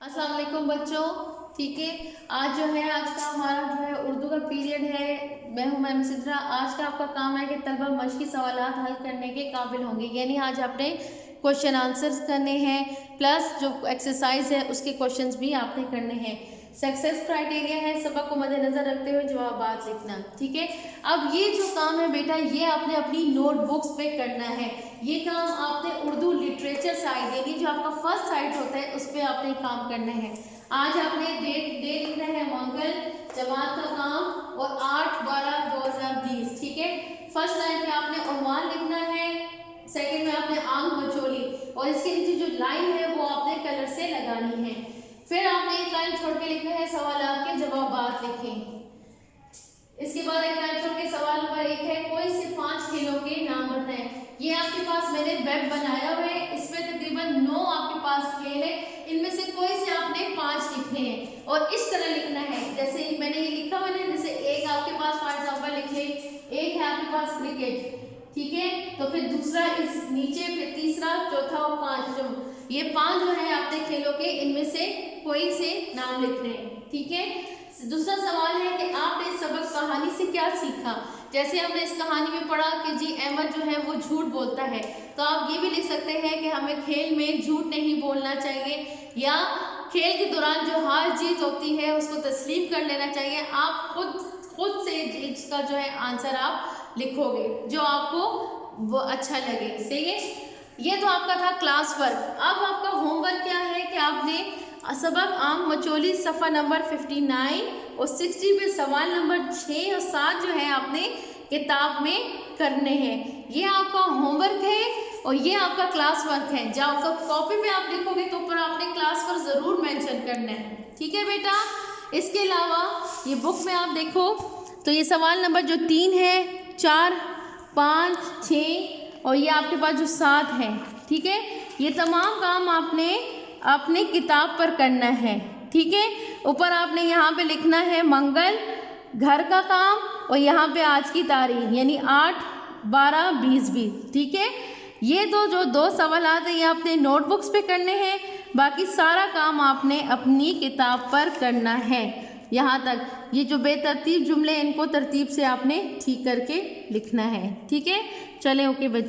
अस्सलाम वालेकुम बच्चों। ठीक है, आज जो है आज का हमारा जो है उर्दू का पीरियड है। मैं हूँ मैम सिद्रा। आज का आपका काम है कि तलबा मश्की सवालात हल करने के काबिल होंगे, यानी आज आपने क्वेश्चन आंसर्स करने हैं, प्लस जो एक्सरसाइज है उसके क्वेश्चंस भी आपने करने हैं। सक्सेस क्राइटेरिया है सबक को मद्देनजर रखते हुए जवाबात लिखना। ठीक है, अब ये जो काम है बेटा, ये आपने अपनी नोटबुक्स पे करना है। ये काम आपने उर्दू लिटरेचर साइड, यानी जो आपका फर्स्ट साइड होता है उस पर आपने काम करना है। आज आपने डे लिखना है मंगल, जमात का काम और 8/12/2020। ठीक है, फर्स्ट लाइन पे आपने उन्वान लिखना है, सेकंड में आपने आंख मचोली और इसके नीचे जो लाइन है वो आपने कलर से लगानी है। फिर आपने एक लाइन छोड़ के लिखना है सवाल के जवाबात लिखें। इसके बाद एक लाइन छोड़ के सवाल नंबर 1 है, कोई से 5 खेलों के नाम बताएं। ये आपके पास मैंने वेब बनाया हुआ है, इसमें तकरीबन 9 आपके पास खेल है, इनमें से कोई से आपने 5 लिखने हैं और इस तरह लिखना है जैसे मैंने ये लिखा हुआ है। जैसे एक आपके पास फॉर एग्जांपल लिखे, एक है आपके पास क्रिकेट, ठीक है, तो फिर दूसरा इस नीचे, फिर तीसरा, चौथा और 5 जो ये 5 जो है आपने खेलों के, इनमें से कोई से नाम लिखने हैं। ठीक है, दूसरा सवाल है कि आपने सबक कहानी से क्या सीखा। जैसे हमने इस कहानी में पढ़ा कि जी अहमद जो है वो झूठ बोलता है, तो आप ये भी लिख सकते हैं कि हमें खेल में झूठ नहीं बोलना चाहिए, या खेल के दौरान जो हार जीत होती है उसको तस्लीम कर लेना चाहिए। आप खुद से इसका जो है आंसर आप लिखोगे जो आपको वो अच्छा लगे। सही है, ये तो आपका था क्लास वर्क। अब आपका होमवर्क क्या है कि आपने सबक आम मचोली सफ़ा नंबर 59 और 60 पे सवाल नंबर 6 और 7 जो है आपने किताब में करने हैं। ये आपका होमवर्क है और ये आपका क्लास वर्क है। जब आपका कॉपी पे आप लिखोगे तो ऊपर आपने क्लास वर्क ज़रूर मेंशन करना है। ठीक है बेटा, इसके अलावा ये बुक में आप देखो तो ये सवाल नंबर जो 3 है, 4, 5, 6 और ये आपके पास जो 7 है, ठीक है, ये तमाम काम आपने अपने किताब पर करना है। ठीक है, ऊपर आपने यहाँ पे लिखना है मंगल, घर का काम और यहाँ पे आज की तारीख यानी 8/12/2020। ठीक है, ये जो 2 सवाल हैं ये आपने नोटबुक्स पे करने हैं, बाकी सारा काम आपने अपनी किताब पर करना है। यहाँ तक ये जो बेतरतीब जुमले इनको तरतीब से आपने ठीक करके लिखना है। ठीक है, चलें, ओके बच्चे।